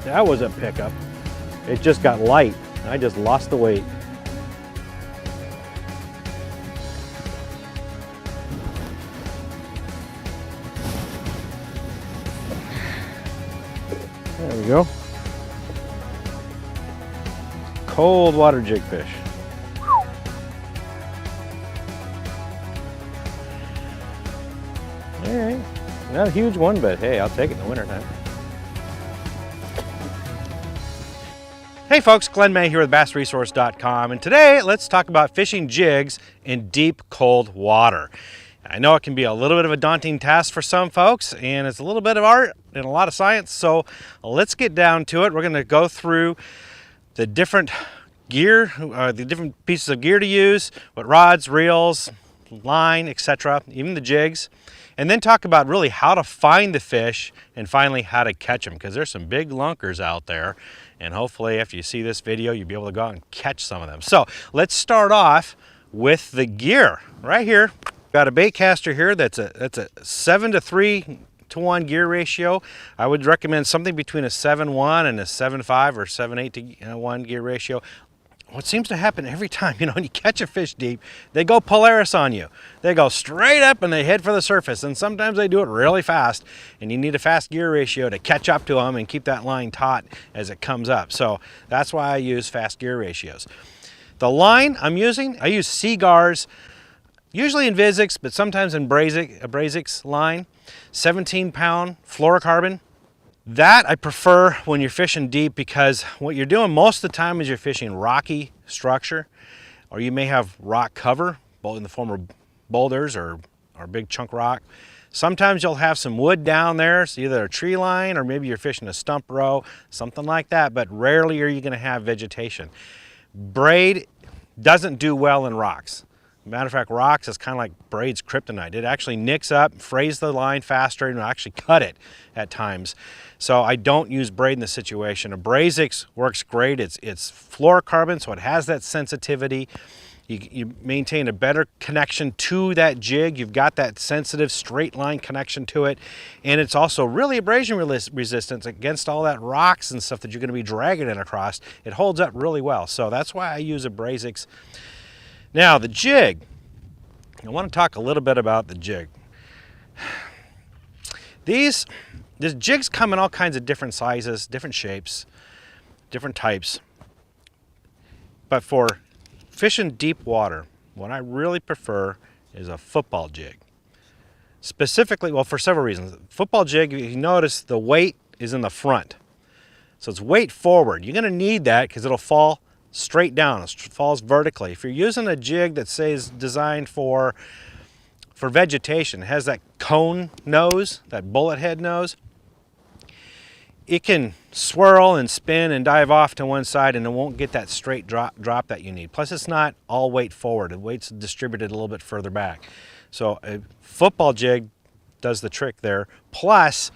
That was a pickup. It just got light. I just lost the weight. There we go. Cold water jigfish. All right, not a huge one, but hey, I'll take it in the wintertime. Hey folks, Glenn May here with BassResource.com, and today let's talk about fishing jigs in deep, cold water. I know it can be a little bit of a daunting task for some folks, and it's a little bit of art and a lot of science, so let's get down to it. We're going to go through the different gear, the different pieces of gear to use, what rods, reels, line, etc., even the jigs, and then talk about really how to find the fish and finally how to catch them, because there's some big lunkers out there, and hopefully after you see this video you'll be able to go out and catch some of them. So let's start off with the gear. Right here, got a bait caster here that's a 7 to 3 to 1 gear ratio. I would recommend something between a 7-1 and a 7-5 or 7-8 to 1 gear ratio. What seems to happen every time, when you catch a fish deep, they go Polaris on you. They go straight up and they head for the surface, and sometimes they do it really fast, and you need a fast gear ratio to catch up to them and keep that line taut as it comes up. So that's why I use fast gear ratios. The line I use Seagar's, usually in Vizix, but sometimes in Brazix line, 17-pound fluorocarbon. That I prefer when you're fishing deep, because what you're doing most of the time is you're fishing rocky structure, or you may have rock cover, both in the form of boulders or big chunk rock. Sometimes you'll have some wood down there, so either a tree line or maybe you're fishing a stump row, something like that, but rarely are you going to have vegetation. Braid doesn't do well in rocks. Matter of fact, rocks is kind of like braid's kryptonite. It actually nicks up, frays the line faster, and will actually cut it at times. So I don't use braid in this situation. A Brazix works great. It's fluorocarbon, so it has that sensitivity. You maintain a better connection to that jig. You've got that sensitive straight line connection to it. And it's also really abrasion resistant against all that rocks and stuff that you're going to be dragging it across. It holds up really well. So that's why I use a Brazix. Now the jig, I want to talk a little bit about the jig. These jigs come in all kinds of different sizes, different shapes, different types. But for fishing deep water, what I really prefer is a football jig. Specifically, well, for several reasons. Football jig, if you notice, the weight is in the front. So it's weight forward. You're going to need that because it'll fall straight down. It falls vertically. If you're using a jig that say is designed for vegetation, it has that cone nose, that bullet head nose, it can swirl and spin and dive off to one side, and it won't get that straight drop that you need. Plus it's not all weight forward. The weight's distributed a little bit further back. So a football jig does the trick there. Plus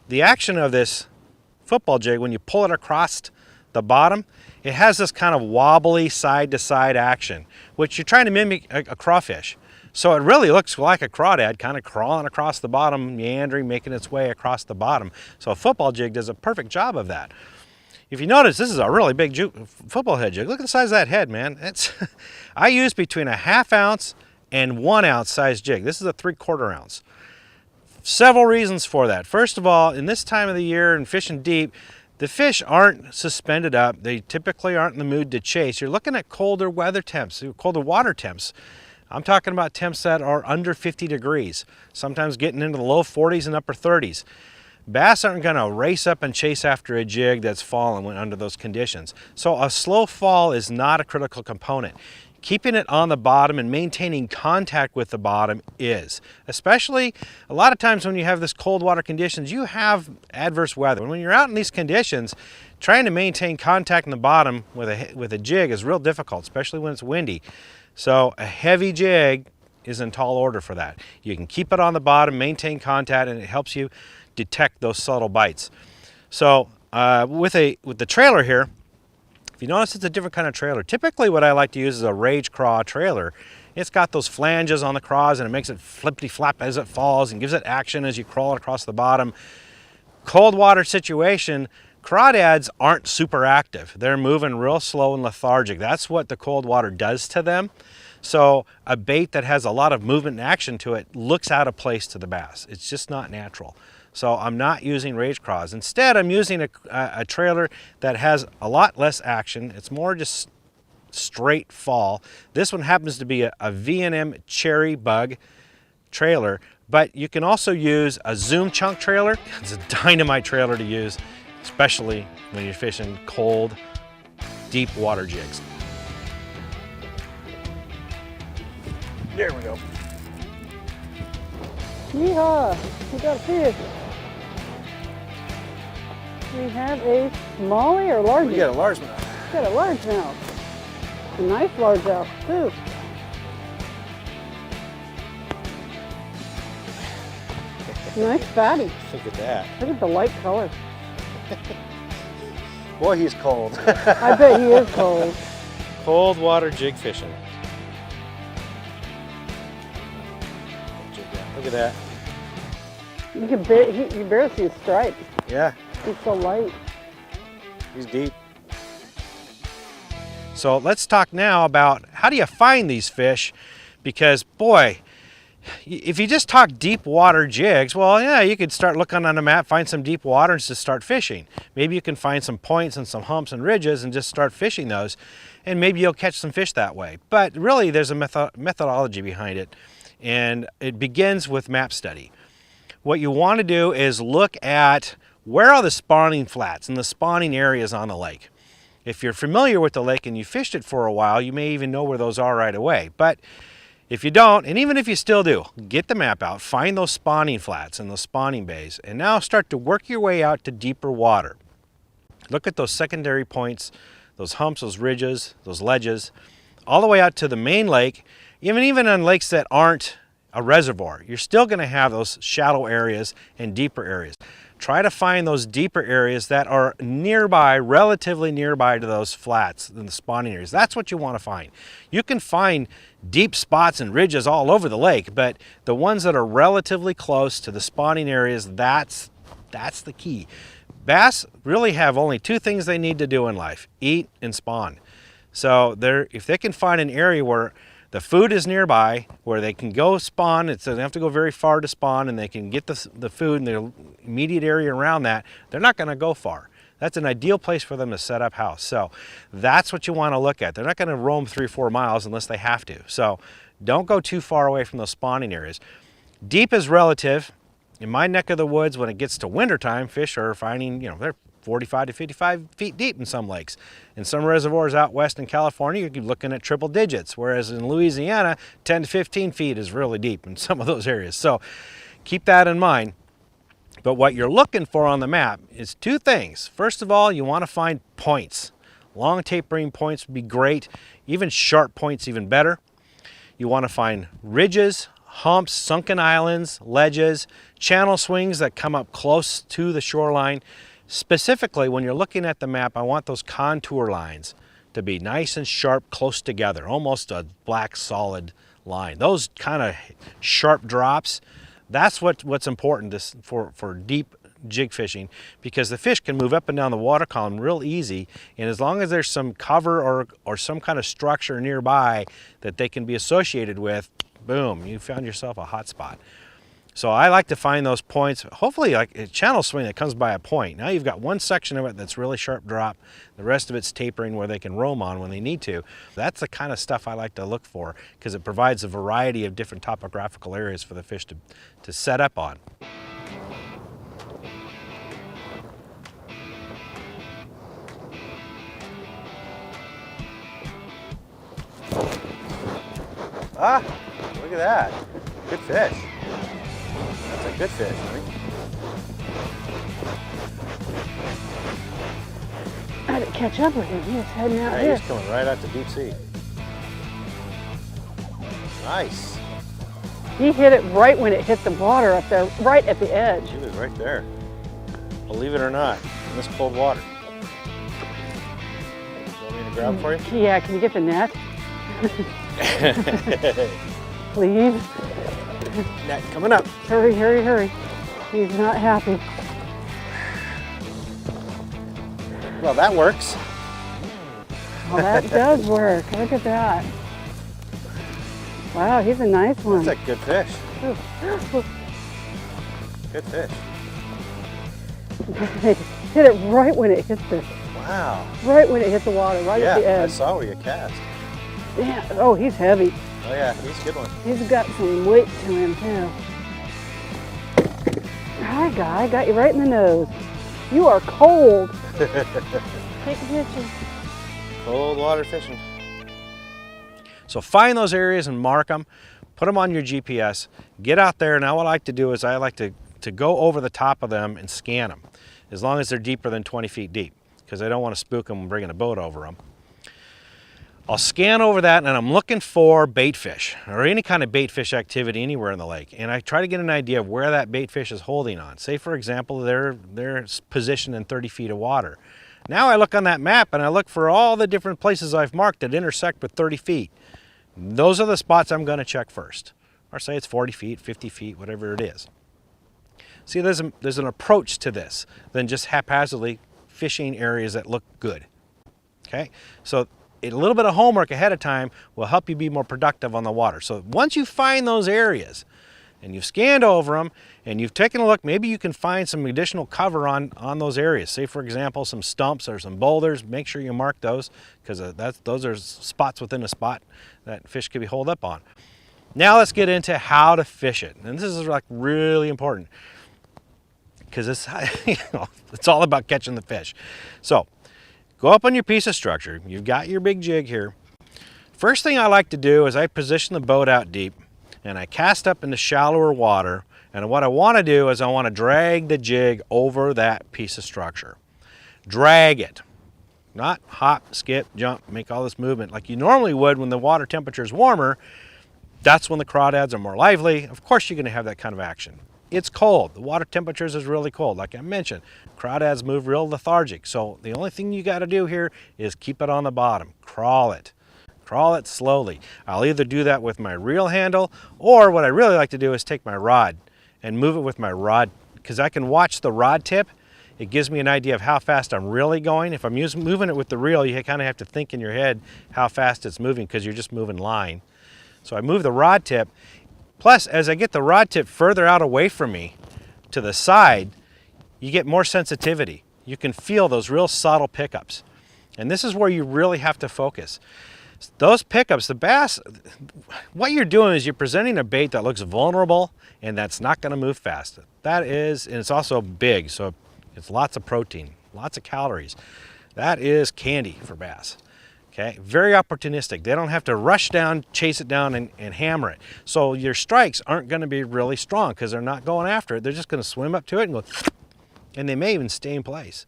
the action of this football jig, when you pull it across the bottom, it has this kind of wobbly side-to-side action, which you're trying to mimic a crawfish. So it really looks like a crawdad, kind of crawling across the bottom, meandering, making its way across the bottom. So a football jig does a perfect job of that. If you notice, this is a really big football head jig. Look at the size of that head, man. I use between a 1/2 ounce and 1 ounce size jig. This is a 3/4 ounce. Several reasons for that. First of all, in this time of the year and fishing deep, the fish aren't suspended up. They typically aren't in the mood to chase. You're looking at colder weather temps, colder water temps. I'm talking about temps that are under 50 degrees, sometimes getting into the low 40s and upper 30s. Bass aren't going to race up and chase after a jig that's fallen when under those conditions. So a slow fall is not a critical component. Keeping it on the bottom and maintaining contact with the bottom is. Especially a lot of times when you have this cold water conditions, you have adverse weather. When you're out in these conditions, trying to maintain contact in the bottom with a jig is real difficult, especially when it's windy. So a heavy jig is in tall order for that. You can keep it on the bottom, maintain contact, and it helps you detect those subtle bites. So with the trailer here, if you notice, it's a different kind of trailer. Typically what I like to use is a rage craw trailer. It's got those flanges on the craws, and it makes it flippity-flap as it falls and gives it action as you crawl across the bottom. Cold water situation, Crawdads aren't super active. They're moving real slow and lethargic. That's what the cold water does to them. So a bait that has a lot of movement and action to it looks out of place to the bass. It's just not natural. So I'm not using rage craws. Instead, I'm using a trailer that has a lot less action. It's more just straight fall. This one happens to be a V&M cherry bug trailer, but you can also use a zoom chunk trailer. It's a dynamite trailer to use, especially when you're fishing cold, deep water jigs. There we go. Yeehaw! We got a fish. We have a smallie or large? We got a largemouth. We got a largemouth. A nice largemouth too. Nice fatty. Look at that. Look at the light color. Boy, he's cold. I bet he is cold. Cold water jig fishing. Look at that. You can you barely see his stripes. Yeah. He's so light. He's deep. So let's talk now about how do you find these fish? Because boy, if you just talk deep water jigs, well, yeah, you could start looking on a map, find some deep water and just start fishing. Maybe you can find some points and some humps and ridges and just start fishing those, and maybe you'll catch some fish that way. But really, there's a methodology behind it, and it begins with map study. What you want to do is look at where are the spawning flats and the spawning areas on the lake. If you're familiar with the lake and you fished it for a while, you may even know where those are right away. But if you don't, and even if you still do, get the map out, find those spawning flats and those spawning bays, and now start to work your way out to deeper water. Look at those secondary points, those humps, those ridges, those ledges, all the way out to the main lake. Even on lakes that aren't a reservoir, you're still going to have those shallow areas and deeper areas. Try to find those deeper areas that are nearby, relatively nearby to those flats and the spawning areas. That's what you want to find. You can find deep spots and ridges all over the lake, but the ones that are relatively close to the spawning areas, that's the key. Bass really have only two things they need to do in life: eat and spawn. So if they can find an area where the food is nearby, where they can go spawn, they don't have to go very far to spawn, and they can get the food in their immediate area around that, they're not going to go far. That's an ideal place for them to set up house. So that's what you want to look at. They're not going to roam 3 or 4 miles unless they have to. So don't go too far away from those spawning areas. Deep is relative. In my neck of the woods, when it gets to wintertime, fish are finding, they're 45 to 55 feet deep in some lakes. In some reservoirs out west in California, you're looking at triple digits, whereas in Louisiana, 10 to 15 feet is really deep in some of those areas. So keep that in mind. But what you're looking for on the map is two things. First of all, you want to find points. Long tapering points would be great. Even sharp points, even better. You want to find ridges, humps, sunken islands, ledges, channel swings that come up close to the shoreline. Specifically, when you're looking at the map, I want those contour lines to be nice and sharp, close together, almost a black solid line. Those kind of sharp drops, that's what's important for deep jig fishing, because the fish can move up and down the water column real easy, and as long as there's some cover or some kind of structure nearby that they can be associated with, boom, you found yourself a hot spot. So I like to find those points, hopefully like a channel swing that comes by a point. Now you've got one section of it that's really sharp drop, the rest of it's tapering where they can roam on when they need to. That's the kind of stuff I like to look for, because it provides a variety of different topographical areas for the fish to set up on. Ah, look at that, good fish. That's a good fish, right? I had to catch up with him. He was heading out Yeah, here. he's coming right out to deep sea. Nice. He hit it right when it hit the water up there, right at the edge. He was right there. Believe it or not, in this cold water. You want me to grab for you? Yeah, can you get the net? Please. Net coming up. Hurry, hurry, hurry. He's not happy. Well, that works. Oh, that does work. Look at that. Wow, he's a nice one. That's a good fish. Good fish. Hit it right when it hit the. Wow. Right when it hit the water, right at the Yeah, I edge. saw where you cast. Yeah. Oh, he's heavy. Oh yeah, he's a good one. He's got some weight to him too. Hi, guy. Got you right in the nose. You are cold. Take a picture. Cold water fishing. So find those areas and mark them. Put them on your GPS. Get out there. Now what I like to do is I like to go over the top of them and scan them, as long as they're deeper than 20 feet deep, because I don't want to spook them bringing a boat over them. I'll scan over that and I'm looking for bait fish or any kind of bait fish activity anywhere in the lake. And I try to get an idea of where that bait fish is holding on. Say for example, they're positioned in 30 feet of water. Now I look on that map and I look for all the different places I've marked that intersect with 30 feet. Those are the spots I'm going to check first. Or say it's 40 feet, 50 feet, whatever it is. See, there's an approach to this than just haphazardly fishing areas that look good. Okay, so a little bit of homework ahead of time will help you be more productive on the water. So once you find those areas and you've scanned over them and you've taken a look, maybe you can find some additional cover on those areas. Say for example, some stumps or some boulders. Make sure you mark those, because those are spots within a spot that fish could be holed up on. Now let's get into how to fish it. And this is like really important, because it's, it's all about catching the fish. So go up on your piece of structure. You've got your big jig here. First thing I like to do is I position the boat out deep and I cast up into shallower water. And what I want to do is I want to drag the jig over that piece of structure. Drag it. Not hop, skip, jump, make all this movement like you normally would when the water temperature is warmer. That's when the crawdads are more lively. Of course you're going to have that kind of action. It's cold. The water temperatures is really cold. Like I mentioned, crawdads move real lethargic. So the only thing you got to do here is keep it on the bottom. Crawl it. Crawl it slowly. I'll either do that with my reel handle, or what I really like to do is take my rod and move it with my rod, because I can watch the rod tip. It gives me an idea of how fast I'm really going. If I'm moving it with the reel, you kind of have to think in your head how fast it's moving, because you're just moving line. So I move the rod tip. Plus, as I get the rod tip further out away from me to the side, you get more sensitivity. You can feel those real subtle pickups. And this is where you really have to focus. Those pickups, the bass, what you're doing is you're presenting a bait that looks vulnerable and that's not going to move fast. That is, and it's also big, so it's lots of protein, lots of calories. That is candy for bass. Okay, very opportunistic. They don't have to rush down, chase it down, and hammer it. So your strikes aren't going to be really strong because they're not going after it. They're just going to swim up to it and go, and they may even stay in place.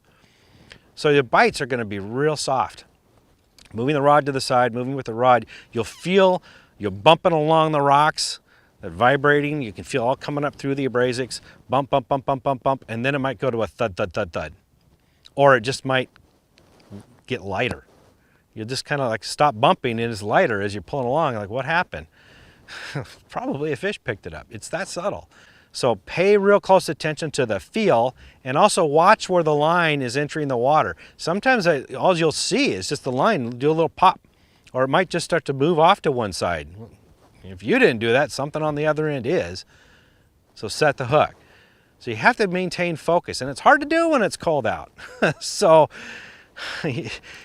So your bites are going to be real soft. Moving the rod to the side, moving with the rod, you'll feel you're bumping along the rocks, they're vibrating. You can feel all coming up through the abrasics, bump, bump, bump, bump, bump, bump, and then it might go to a thud, thud, thud, thud. Or it just might get lighter. You'll just kind of like stop bumping and it's lighter as you're pulling along. Like, what happened? Probably a fish picked it up. It's that subtle. So pay real close attention to the feel, and also watch where the line is entering the water. Sometimes all you'll see is just the line do a little pop, or it might just start to move off to one side. If you didn't do that, something on the other end is. So set the hook. So you have to maintain focus, and it's hard to do when it's cold out. So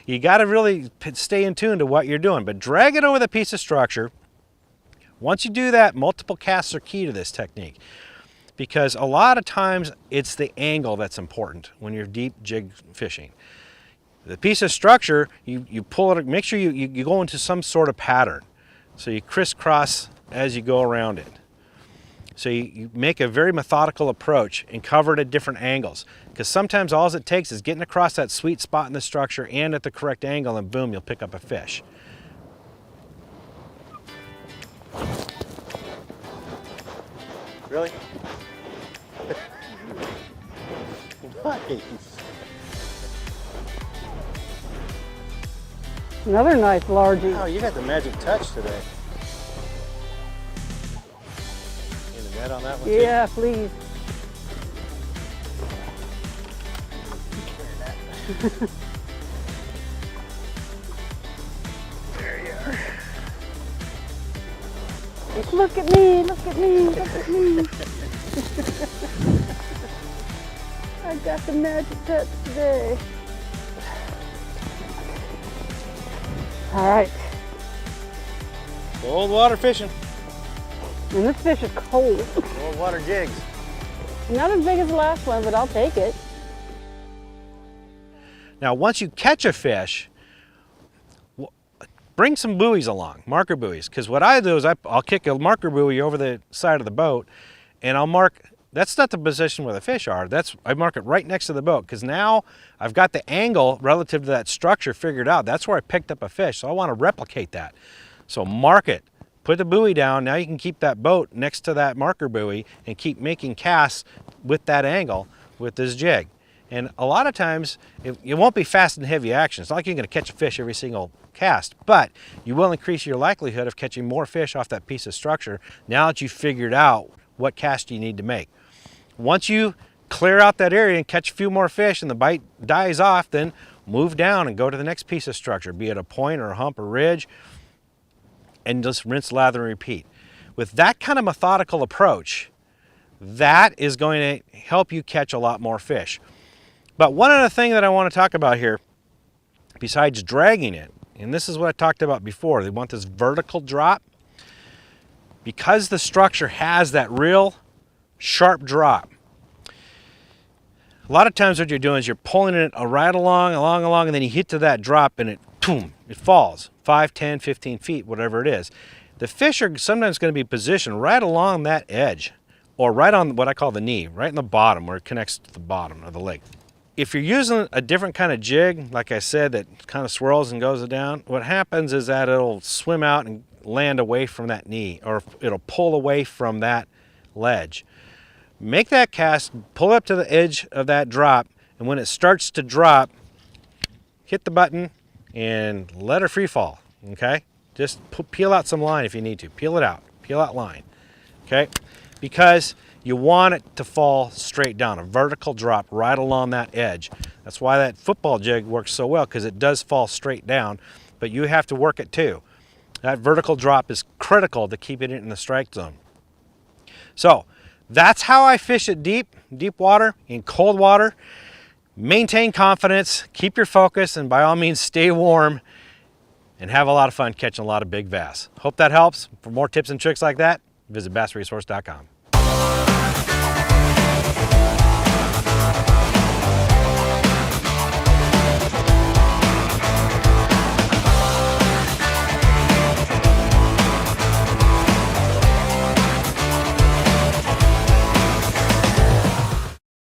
you got to really stay in tune to what you're doing, but drag it over the piece of structure. Once you do that, multiple casts are key to this technique, because a lot of times it's the angle that's important when you're deep jig fishing. The piece of structure, you pull it, make sure you go into some sort of pattern. So you crisscross as you go around it. So you make a very methodical approach and cover it at different angles, because sometimes all it takes is getting across that sweet spot in the structure and at the correct angle, and boom, you'll pick up a fish. Really? Nice. Another nice largie. Wow, you got the magic touch today. In the net on that one too? Yeah, please. Look at me, look at me, look at me. I got the magic touch today. All right. Cold water fishing. And this fish is cold. Cold water jigs. Not as big as the last one, but I'll take it. Now, once you catch a fish, bring some buoys along, marker buoys. Because what I do is I'll kick a marker buoy over the side of the boat, and I'll mark. That's not the position where the fish are. I mark it right next to the boat, because now I've got the angle relative to that structure figured out. That's where I picked up a fish, so I want to replicate that. So mark it, put the buoy down. Now you can keep that boat next to that marker buoy and keep making casts with that angle with this jig. And a lot of times it won't be fast and heavy action. It's not like you're going to catch a fish every single cast, but you will increase your likelihood of catching more fish off that piece of structure now that you've figured out what cast you need to make. Once you clear out that area and catch a few more fish and the bite dies off, then move down and go to the next piece of structure, be it a point or a hump or ridge, and just rinse, lather, and repeat. With that kind of methodical approach, that is going to help you catch a lot more fish. But one other thing that I want to talk about here, besides dragging it, and this is what I talked about before, they want this vertical drop. Because the structure has that real sharp drop, a lot of times what you're doing is you're pulling it right along, and then you hit to that drop and it, boom, it falls 5, 10, 15 feet, whatever it is. The fish are sometimes going to be positioned right along that edge, or right on what I call the knee, right in the bottom where it connects to the bottom of the leg. If you're using a different kind of jig, like I said, that kind of swirls and goes down, what happens is that it'll swim out and land away from that knee, or it'll pull away from that ledge. Make that cast, pull up to the edge of that drop, and when it starts to drop, hit the button and let her free fall, okay? Just peel out some line if you need to. Peel it out, peel out line, okay? Because you want it to fall straight down, a vertical drop right along that edge. That's why that football jig works so well, because it does fall straight down, but you have to work it too. That vertical drop is critical to keeping it in the strike zone. So that's how I fish at deep water, in cold water. Maintain confidence, keep your focus, and by all means stay warm and have a lot of fun catching a lot of big bass. Hope that helps. For more tips and tricks like that, visit bassresource.com.